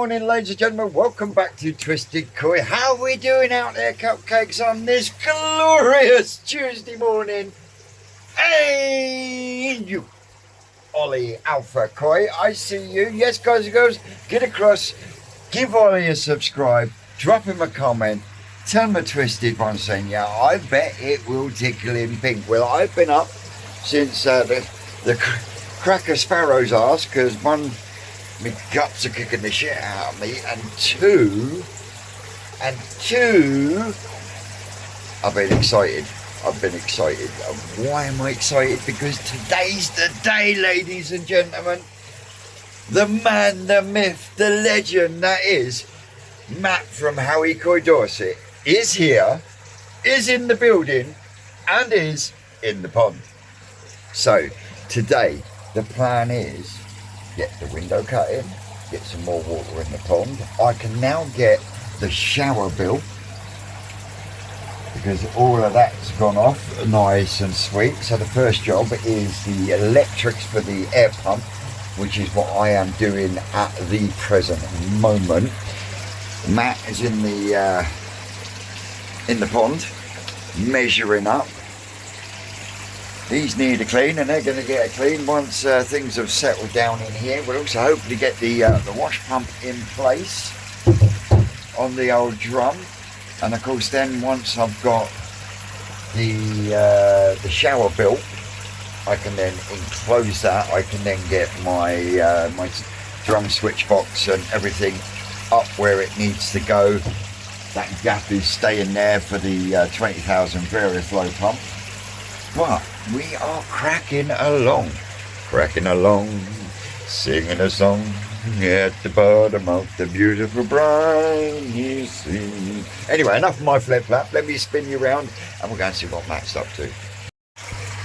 morning, ladies and gentlemen. Welcome back to Twisted Koi. How are we doing out there, cupcakes, on this glorious Tuesday morning? Hey, you, Ollie Alpha Koi, I see you. Yes, guys and girls, get across, give Ollie a subscribe, drop him a comment, tell him a twisted one saying, yeah, I bet it will tickle him pink. Well, I've been up since the cracker sparrow's ass, because one, my guts are kicking the shit out of me, and two, I've been excited. Why am I excited? Because today's the day, ladies and gentlemen. The man, the myth, the legend that is Matt from Howie, Dorset is here, is in the building, and is in the pond. So today the plan is get the window cut in, get some more water in the pond. I can now get the shower bill, because all of that's gone off nice and sweet. So the first job is the electrics for the air pump, which is what I am doing at the present moment. Matt is in the pond measuring up. These need a clean, and they're going to get a clean once things have settled down in here. We'll also hopefully get the wash pump in place on the old drum, and of course then once I've got the shower built, I can then enclose that. I can then get my my drum switch box and everything up where it needs to go. That gap is staying there for the 20,000 various low pump. But we are cracking along, singing a song at the bottom of the beautiful briny sea. Anyway, enough of my flip-flap. Let me spin you around and we'll go and see what Matt's up to.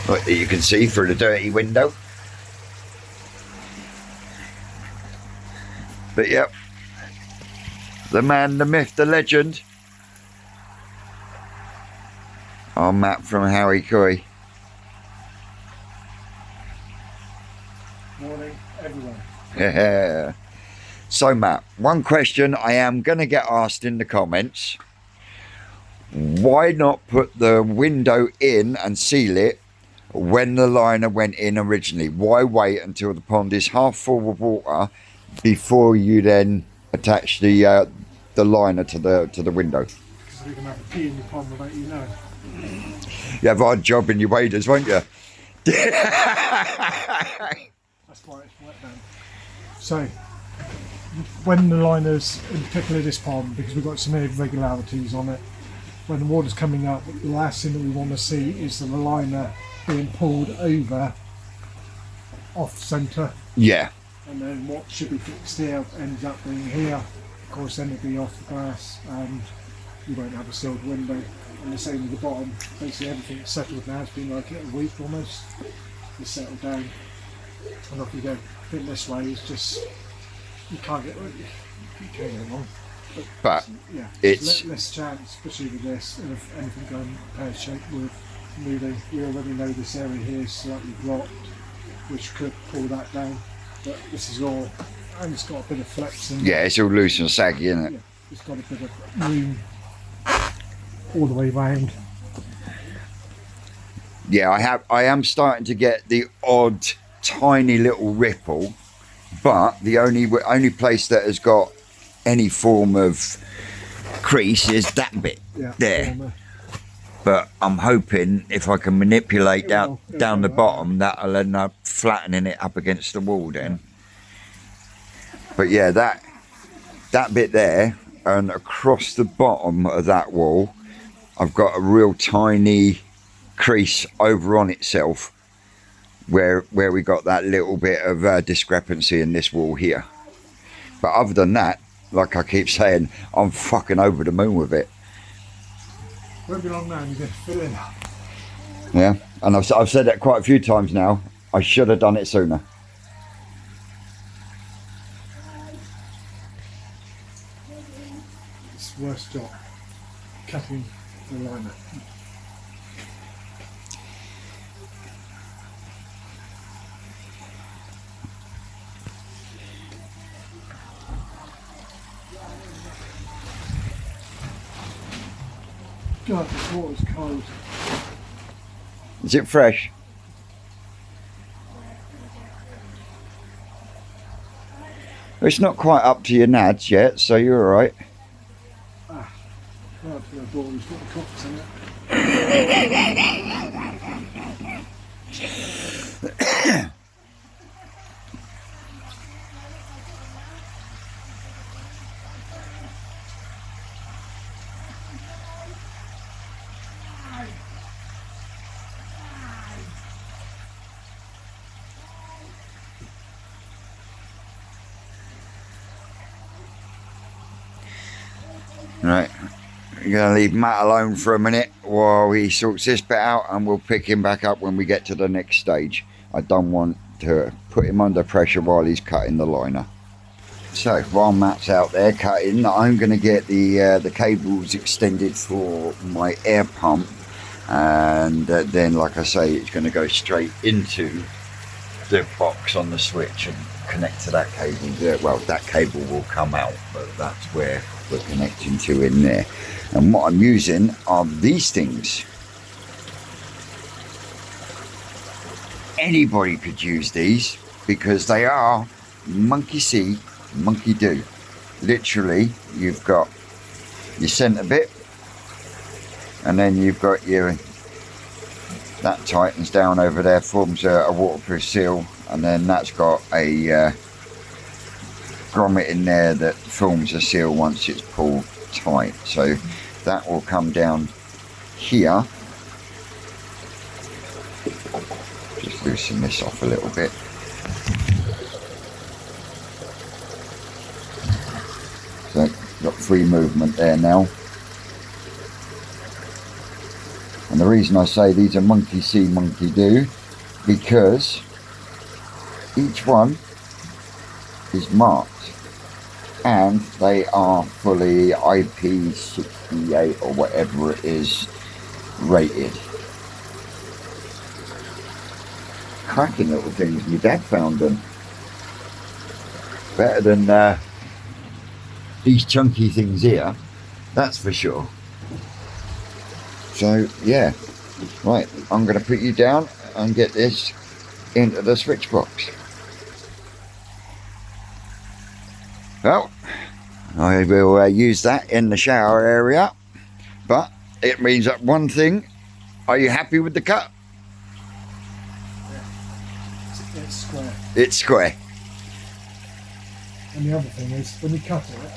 Like you can see through the dirty window. But yep, the man, the myth, the legend. I'm Matt from Howie Koi. Morning, everyone. Yeah. So Matt, one question I am going to get asked in the comments. Why not put the window in and seal it when the liner went in originally? Why wait until the pond is half full of water before you then attach the liner to the window? Because we can have a pee in the pond without you knowing. You have a hard job in your waders, won't you? That's why it's wet then. So, when the liners, in particular this pond, because we've got some irregularities on it, when the water's coming up, the last thing that we want to see is the liner being pulled over off centre. Yeah. And then what should be fixed here ends up being here. Of course, then it'll be off the glass and you won't have a sealed window. And the same with the bottom. Basically everything's settled now. It's been like a week almost. It's settled down. And off you go. I think this way is just, you can't get rid of it. You keep turning along. But yeah, it's less chance, especially with this, of anything going pear-shaped with moving. We already know this area here is slightly blocked, which could pull that down. But this is all, and it's got a bit of flex in it. yeah, it's all loose and saggy, isn't it? Yeah, it's got a bit of room all the way round. Yeah, I am starting to get the odd tiny little ripple, but the only place that has got any form of crease is that bit there. But I'm hoping if I can manipulate down the bottom, that'll end up flattening it up against the wall then. But yeah, that bit there and across the bottom of that wall, I've got a real tiny crease over on itself where we got that little bit of discrepancy in this wall here. But other than that, like I keep saying, I'm fucking over the moon with it. Won't be long now and you're going to fill in. Yeah, and I've said that quite a few times now. I should have done it sooner. It's the worst job, cutting the liner. God, this water's cold. Is it fresh? It's not quite up to your nads yet, so you're all right. Right to the ball, we've got the cops in it. Right, we're going to leave Matt alone for a minute while he sorts this bit out, and we'll pick him back up when we get to the next stage. I don't want to put him under pressure while he's cutting the liner. So while Matt's out there cutting, I'm going to get the cables extended for my air pump, and then, like I say, it's going to go straight into the box on the switch and connect to that cable there. Well, that cable will come out, but that's where we're connecting to in there. And what I'm using are these things. Anybody could use these because they are monkey see, monkey do. Literally, you've got your centre bit, and then you've got your, that tightens down over there, forms a waterproof seal, and then that's got a grommet in there that forms a seal once it's pulled tight. So that will come down here. Just loosen this off a little bit. So got free movement there now. And the reason I say these are monkey see, monkey do, because each one is marked, and they are fully IP68 or whatever it is rated. Cracking little things. My dad found them. Better than these chunky things here, that's for sure. So yeah, right, I'm going to put you down and get this into the switch box. Well, I will use that in the shower area, but it means that one thing. Are you happy with the cut? Yeah. It's square. It's square. And the other thing is, when you cut it,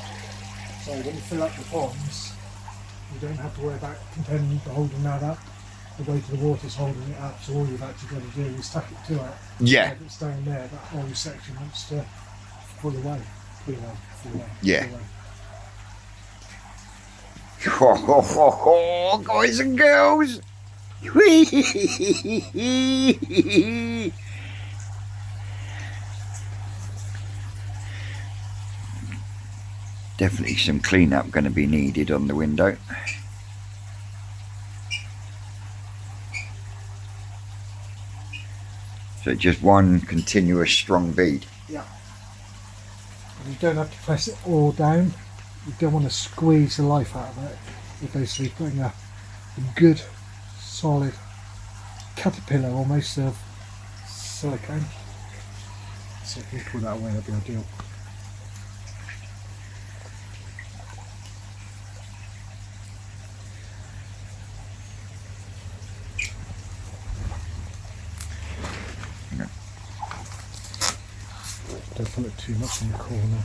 so when you fill up the ponds, you don't have to worry about containing to holding that up. The weight of the water's holding it up, so all you've actually got to do is tuck it to it. Yeah. If it's staying there, that whole section wants to pull away. Pull away. Yeah. Ho, ho, ho, ho, guys and girls. Definitely some cleanup going to be needed on the window. So just one continuous strong bead. Yeah. And you don't have to press it all down. You don't want to squeeze the life out of it. You're basically putting a good, solid caterpillar almost of silicone. So if you pull that away, that'd be ideal. Don't pull it too much in the corner.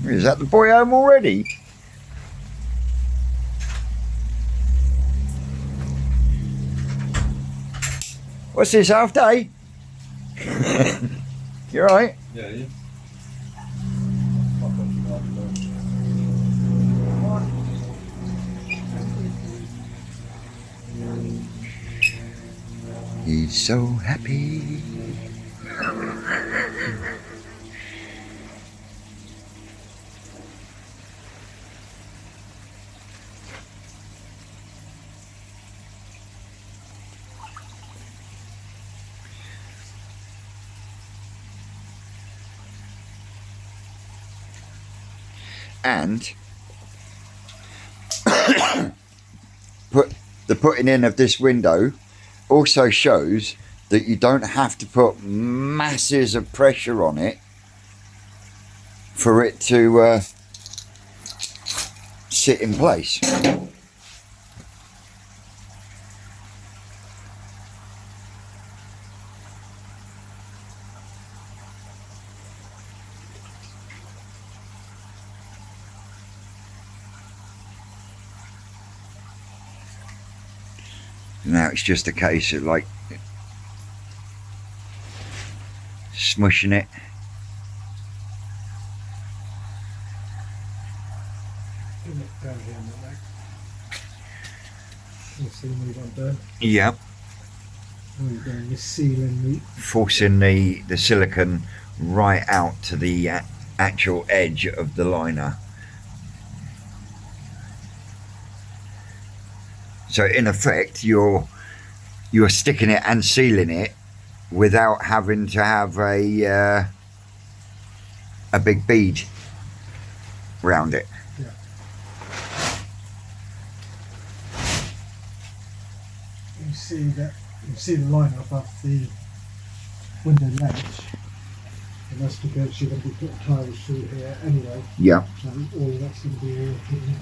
Is that the boy home already? What's this, half day? You alright? Yeah, yeah. He's so happy. And the putting in of this window also shows that you don't have to put masses of pressure on it for it to sit in place. Now it's just a case of like smushing it. Isn't it down here, isn't it? You see what I'm doing? Yep. What you're doing is sealing the Forcing the silicone right out to the actual edge of the liner. So in effect, you're sticking it and sealing it without having to have a big bead round it. Yeah. You see that you see the line above the window ledge, and that's because you're going to be putting tiles through here anyway. Yeah. So all of that's going to be all hidden.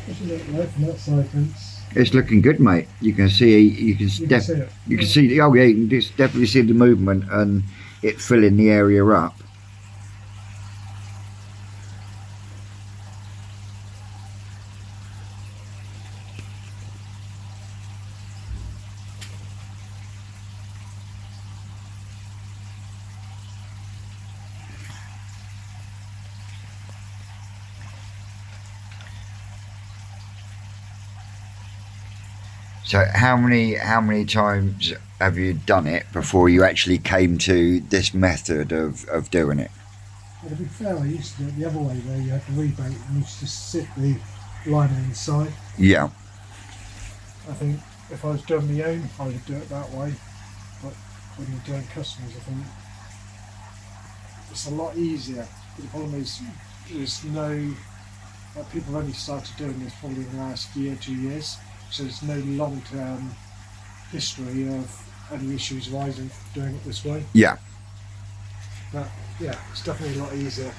Isn't it right from that side fence? It's looking good, mate. You can see, you can You can see it. you can see. Oh yeah, you can just definitely see the movement and it filling the area up. So how many times have you done it before you actually came to this method of doing it? Well, to be fair, I used to do it the other way where you had the rebate and you used to sit the liner inside. Yeah. I think if I was doing my own, I would do it that way. But when you're doing customers, I think it's a lot easier. But the problem is, there's no. People have only started doing this probably in the last year, 2 years. So there's no long-term history of any issues arising from doing it this way. Yeah. But yeah, it's definitely a lot easier.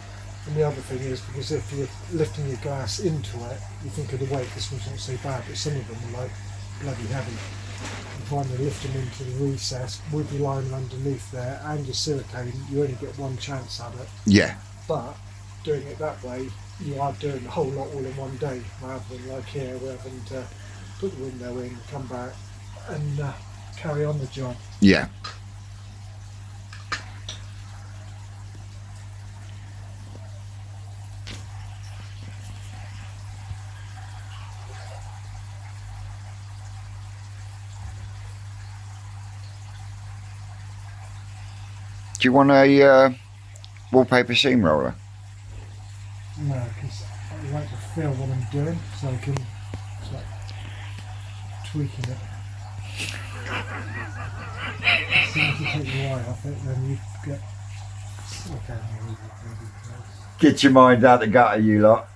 And the other thing is, because if you're lifting your glass into it, you think of the weight, this one's not so bad, but some of them are like bloody heavy. You find they lift them into the recess with your liner underneath there and your silicone, you only get one chance at it. Yeah. But doing it that way, you are doing a whole lot all in one day, rather than like here, we're having to put the window in, come back and carry on the job. Yeah. Do you want a wallpaper seam roller? No, because I like to feel what I'm doing, so I can like tweaking it. As soon as you take the eye off it, then you get. Okay, maybe. Get your mind out the gutter, you lot.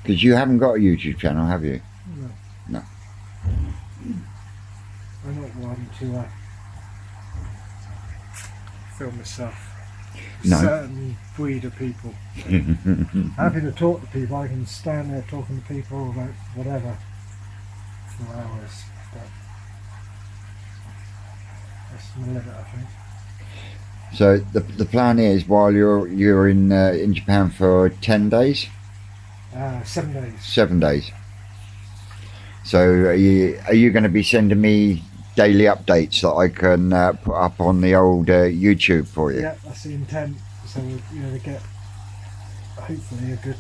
Because you haven't got a YouTube channel, have you? No. No. I'm not one to film myself. No. Certain breed of people. Happy to talk to people. I can stand there talking to people about whatever for hours. But that's the limit, I think. So the plan is while you're in Japan for 10 days, 7 days. 7 days. So are you going to be sending me daily updates that I can put up on the old YouTube for you? Yeah, that's the intent. So we get hopefully a good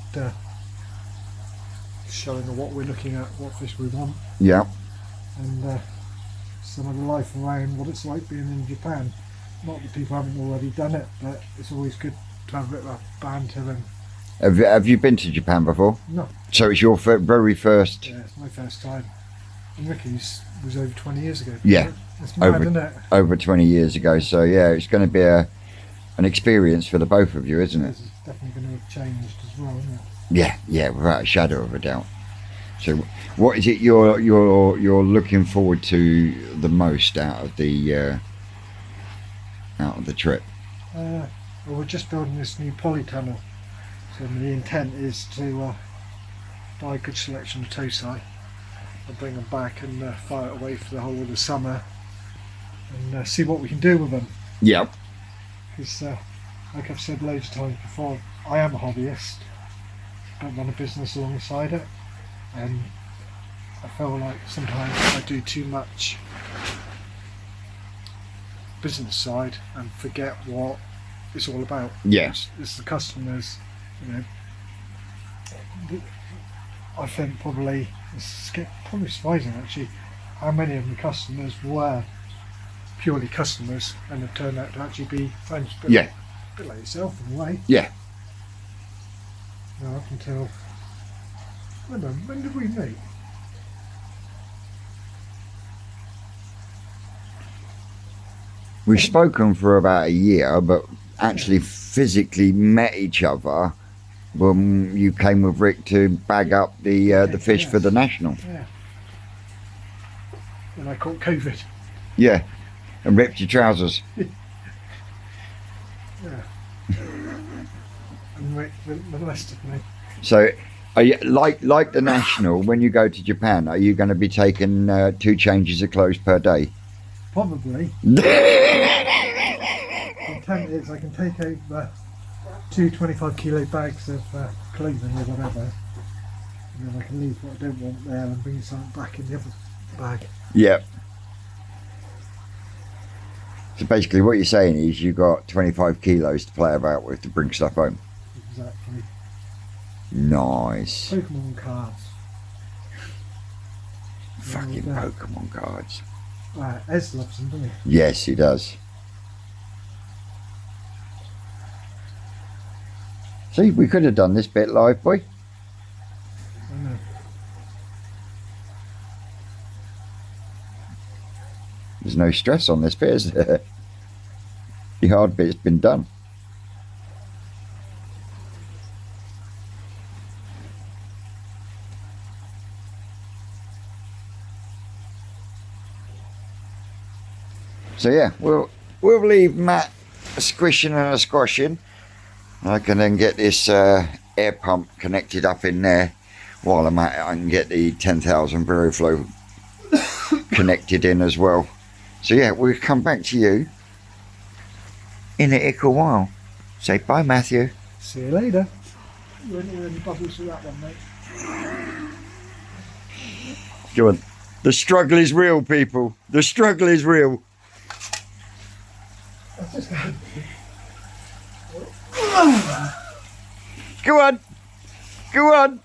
showing of what we're looking at, what fish we want, Yeah. and some of the life around what it's like being in Japan. Not that people haven't already done it, but it's always good to have a bit of banter and. Have you been to Japan before? No. So it's your very first. Yeah, it's my first time. And Ricky's was over 20 years ago. Yeah. It's mad, Over- isn't it? Over 20 years ago. So yeah, it's going to be an experience for the both of you, isn't it? It's definitely going to have changed as well, isn't it? Yeah, without a shadow of a doubt. So, what is it you're looking forward to the most out of the trip? Well, we're just building this new polytunnel. So the intent is to buy a good selection of tosai and bring them back and fire it away for the whole of the summer and see what we can do with them. Yep. Because, like I've said loads of times before, I am a hobbyist, don't run a business alongside it, and I feel like sometimes I do too much business side and forget what it's all about. Yes. It's the customers, I think probably surprising actually how many of the customers were purely customers and have turned out to actually be friends. Yeah. A bit like yourself in a way. Yeah. Up until when did we meet? We've spoken for about a year, but actually physically met each other when you came with Rick to bag up the fish for the national. Yeah. When I caught COVID. Yeah. And ripped your trousers. Yeah. And Rick molested me. So, are you like the national? When you go to Japan, are you going to be taking 2 changes of clothes per day? Probably. The intent is I can take out 2 25-kilo bags of clothing or whatever, and then I can leave what I don't want there and bring something back in the other bag. Yeah. So basically, what you're saying is you've got 25 kilos to play about with to bring stuff home. Exactly. Nice. Pokemon cards. Fucking Pokemon cards. Ez loves them, doesn't he? Yes, he does. See, we could have done this bit live, boy. I know. There's no stress on this bit, is there? The hard bit's been done. So yeah, we'll leave Matt a squishing and a squashing. I can then get this air pump connected up in there. While I'm at it, I can get the 10,000 Veriflow connected in as well. So yeah, we'll come back to you in a ickle while. Say bye, Matthew. See you later. You won't hear any bubbles through that one, mate. Go on. The struggle is real, people. The struggle is real. That's just going. Go on. Go on.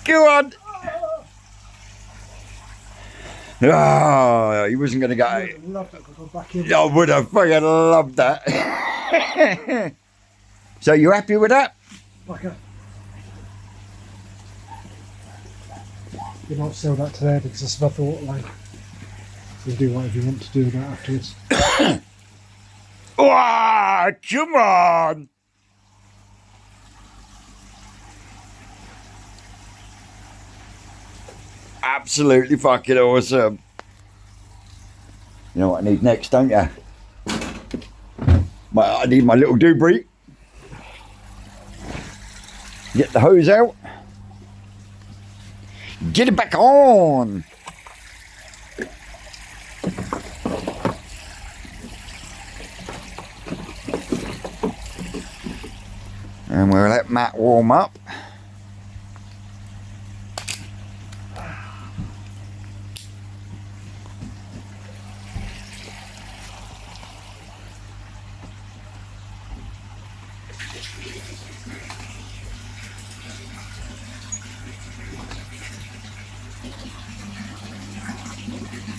Go on. Oh, he wasn't going to go. I would have loved it if I got back in. I would have fucking loved that. So you happy with that? Okay. You might sell that today because that's what I thought, like, you can do whatever you want to do with that afterwards. Ah, come on. Absolutely fucking awesome. You know what I need next, don't you? I need my little doobree. Get the hose out. Get it back on. And we'll let Matt warm up.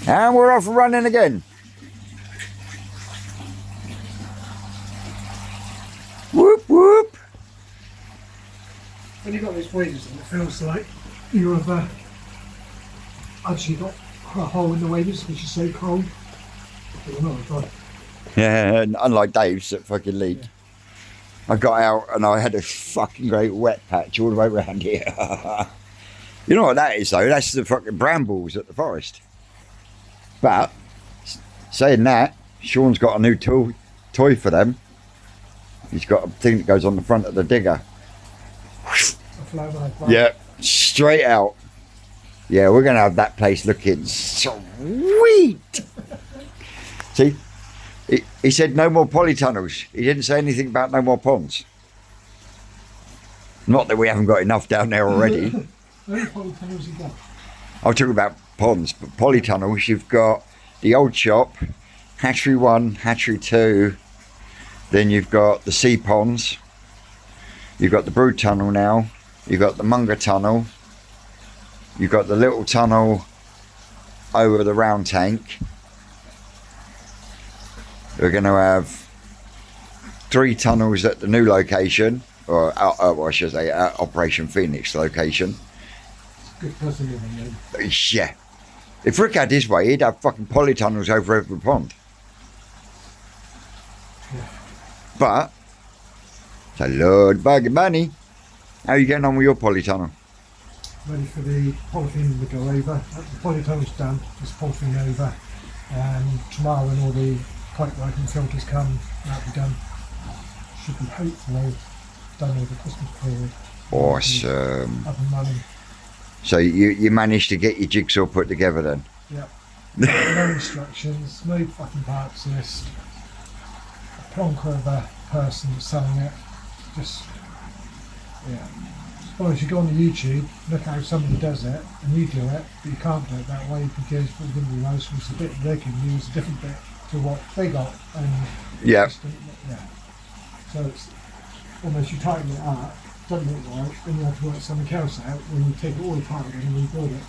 And we're off and running again. Whoop whoop. When you've got these waders on, it feels like you have actually got a hole in the waders because you're so cold. But you're not, right? Yeah, and unlike Dave's that fucking leak. Yeah. I got out and I had a fucking great wet patch all the way around here. You know what that is though? That's the fucking brambles at the forest. But saying that, Sean's got a new toy for them. He's got a thing that goes on the front of the digger. Yeah, straight out. Yeah, we're going to have that place looking sweet. See, he said no more polytunnels. He didn't say anything about no more ponds. Not that we haven't got enough down there already. Polytunnels you got? I'll talk about ponds, but polytunnels, you've got the old shop, hatchery 1, hatchery 2, then you've got the sea ponds, you've got the brood tunnel now, you've got the Munger tunnel, you've got the little tunnel over the round tank. We're going to have 3 tunnels at the new location, or I should say Operation Phoenix location. Good person living then. Yeah. If Rick had his way, he'd have fucking polytunnels over every pond. Yeah. But it's a load of bag of money. How are you getting on with your polytunnel? Ready for the polythene to go over. The polytunnel's done, just polythene over. Tomorrow when all the pipe work and filters come, that'll be done. Should be hopefully done over Christmas period. Awesome. Up and running. So you managed to get your jigsaw put together then? Yep. No instructions, no fucking parts list. A plonker of a person that's selling it. Just, yeah. Well, if you go on the YouTube, look how somebody does it, and you do it, but you can't do it that way because what you didn't realise was the bit they can use a different bit to what they got. And Yeah. Yeah. So it's almost you tighten it up. Doesn't look right, then you have to work something else out when you take it all apart again and rebuild it.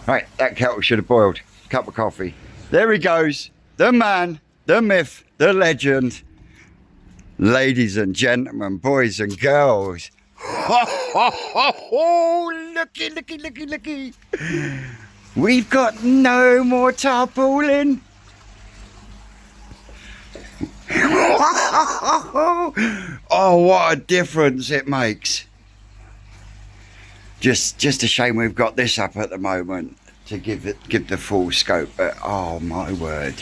Right, that kettle should have boiled. Cup of coffee. There he goes. The man, the myth, the legend. Ladies and gentlemen, boys and girls. Oh, looky, looky, looky, looky. We've got no more tarpaulin. Oh, what a difference it makes. Just a shame we've got this up at the moment. to give the full scope, but oh my word.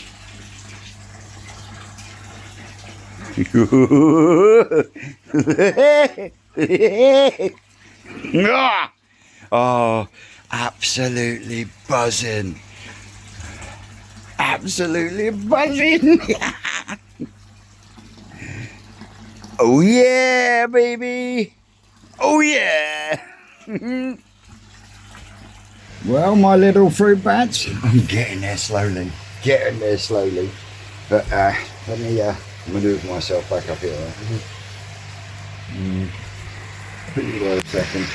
Oh, absolutely buzzing. Absolutely buzzing. Oh yeah, baby. Oh yeah. Well, my little fruit bats, I'm getting there slowly. But let me manoeuvre myself back up here. Put you there a second.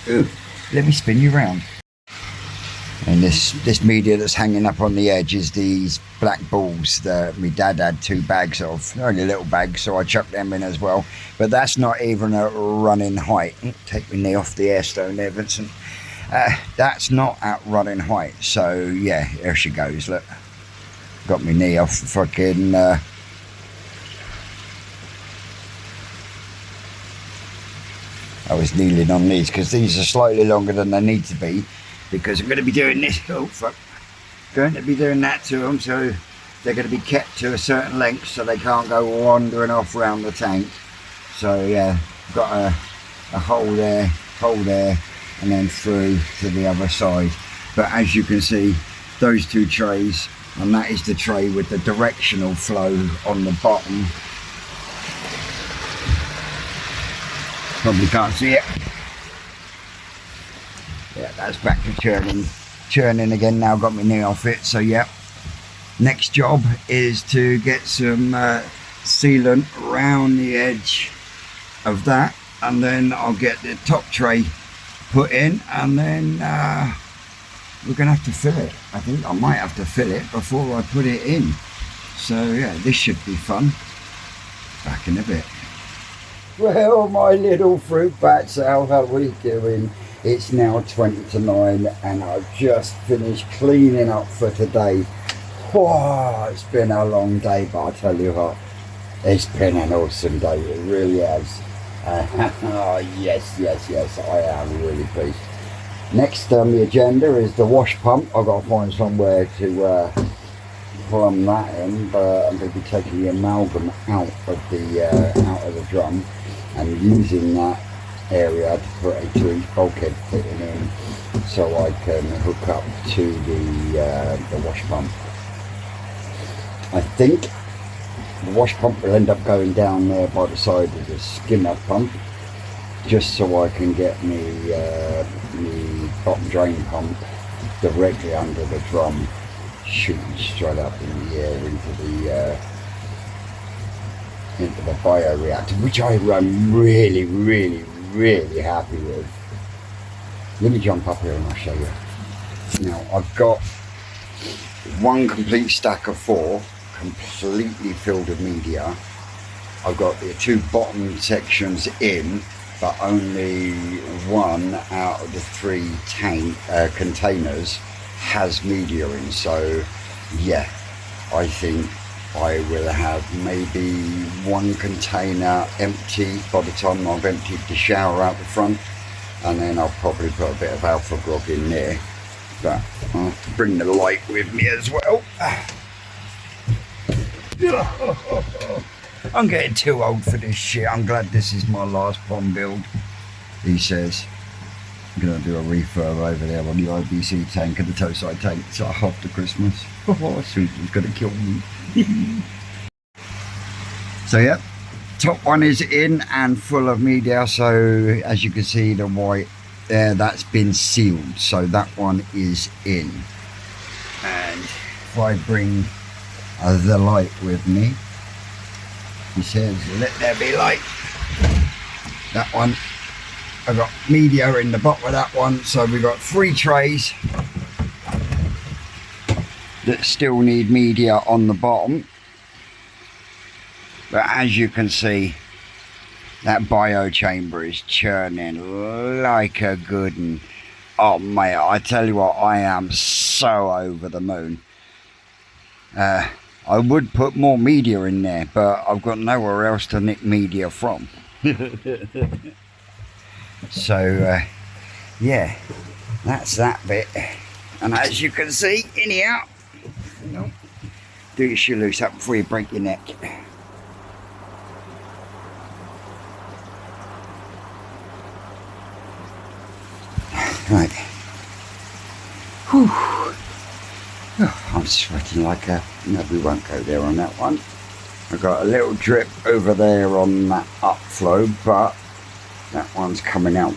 Ooh, let me spin you round. And this media that's hanging up on the edge is these black balls that my dad had 2 bags of. They're only little bags, so I chucked them in as well. But that's not even at running height. Take my knee off the air stone there, Vincent. That's not at running height. So yeah, there she goes. Look, got my knee off the fucking. I was kneeling on these because these are slightly longer than they need to be, because I'm going to be doing this. Oh fuck! Going to be doing that to them, so they're going to be kept to a certain length, so they can't go wandering off around the tank. So yeah, got a hole there, and then through to the other side. But as you can see, those 2 trays, and that is the tray with the directional flow on the bottom. Probably can't see it. Yeah, that's back to churning again now. Got my knee off it. So yeah, next job is to get some sealant around the edge of that, and then I'll get the top tray put in, and then we're gonna have to fill it. I think I might have to fill it before I put it in. So yeah, this should be fun. Back in a bit. Well, my little fruit bats, how are we doing? It's now 20 to 9 and I've just finished cleaning up for today. Whoa, it's been a long day, but I tell you what, it's been an awesome day. It really has. Oh, yes, I am really pleased. Next on the agenda is the wash pump. I've got to find somewhere to plumb that in, but I'm going to be taking the amalgam out of the drum and using that area to put a 2-inch bulkhead fitting in, so I can hook up to the wash pump. I think the wash pump will end up going down there by the side of the skimmer pump, just so I can get me bottom drain pump directly under the drum, shooting straight up in the air into the bioreactor, which I am really happy with. Let me jump up here and I'll show you. Now I've got 1 complete stack of 4 completely filled with media. I've got the 2 bottom sections in, but only 1 out of the 3 containers has media in. So yeah, I think I will have maybe 1 container empty by the time I've emptied the shower out the front, and then I'll probably put a bit of alpha grog in there, but I'll have to bring the light with me as well. I'm getting too old for this shit. I'm glad this is my last pond build, he says. I'm going to do a refurb over there on the IBC tank and the tow side tank, so after Christmas. Oh, Susan's going to kill me. So yeah, top one is in and full of media. So as you can see, the white there, that's been sealed. So that one is in. And if I bring the light with me, he says, let there be light. That one, I got media in the bottom of that one, so we've got 3 trays that still need media on the bottom. But as you can see, That bio chamber is churning like a good one. Oh mate, I tell you what, I am so over the moon. I would put more media in there, but I've got nowhere else to nick media from. So yeah, that's that bit. And as you can see, in here, do your shoe loose up before you break your neck. Right. Whew. Oh, I'm sweating like a... No, we won't go there on that one. I've got a little drip over there on that upflow, but that one's coming out.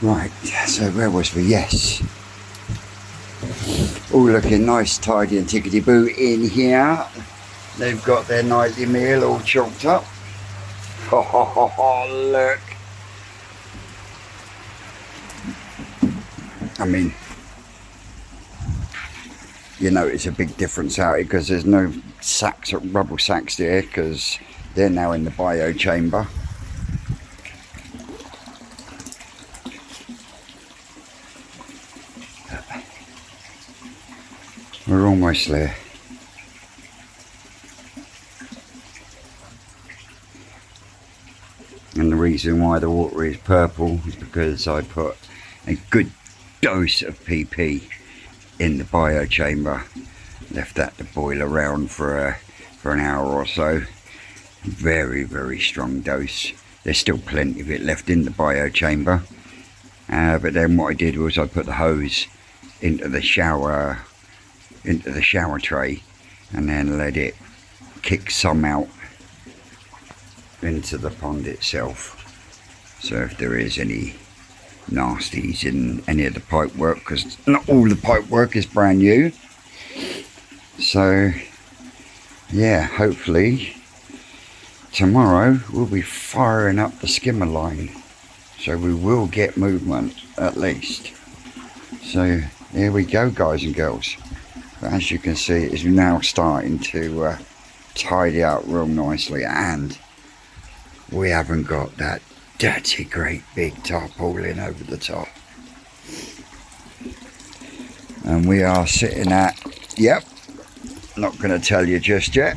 Right, so where was we? Yes. All looking nice, tidy and tickety-boo in here. They've got their nightly meal all chalked up. Ho ho ho ho, look. I mean, you notice a big difference out here because there's no sacks, rubble sacks there, because they're now in the bio chamber. We're almost there. And the reason why the water is purple is because I put a good dose of PP in the bio chamber. Left that to boil around for an hour or so. Very, very strong dose. There's still plenty of it left in the bio chamber. But then what I did was I put the hose into the shower tray and then let it kick some out into the pond itself. So if there is any nasties in any of the pipe work, because not all the pipe work is brand new, so yeah, hopefully tomorrow we'll be firing up the skimmer line, so we will get movement at least. So here we go, guys and girls. But as you can see, it's now starting to tidy out real nicely, and we haven't got that dirty great big tarpaulin over the top. And we are sitting at, yep, not going to tell you just yet.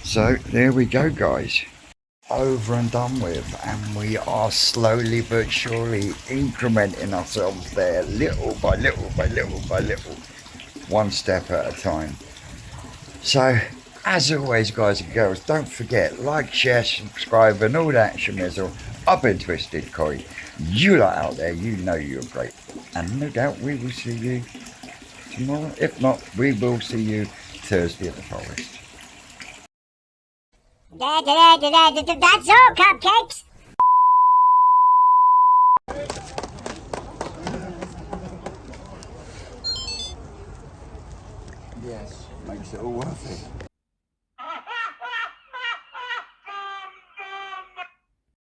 So there we go, guys. Over and done with, and we are slowly but surely incrementing ourselves there, little by little by little by little, one step at a time. So as always, guys and girls, don't forget, like, share, subscribe and all that schmizzle. I've been Twisted Koi. You lot out there, you know you're great, and no doubt we will see you tomorrow. If not, we will see you Thursday at the forest. That's all, cupcakes. Yes, makes it all worth it.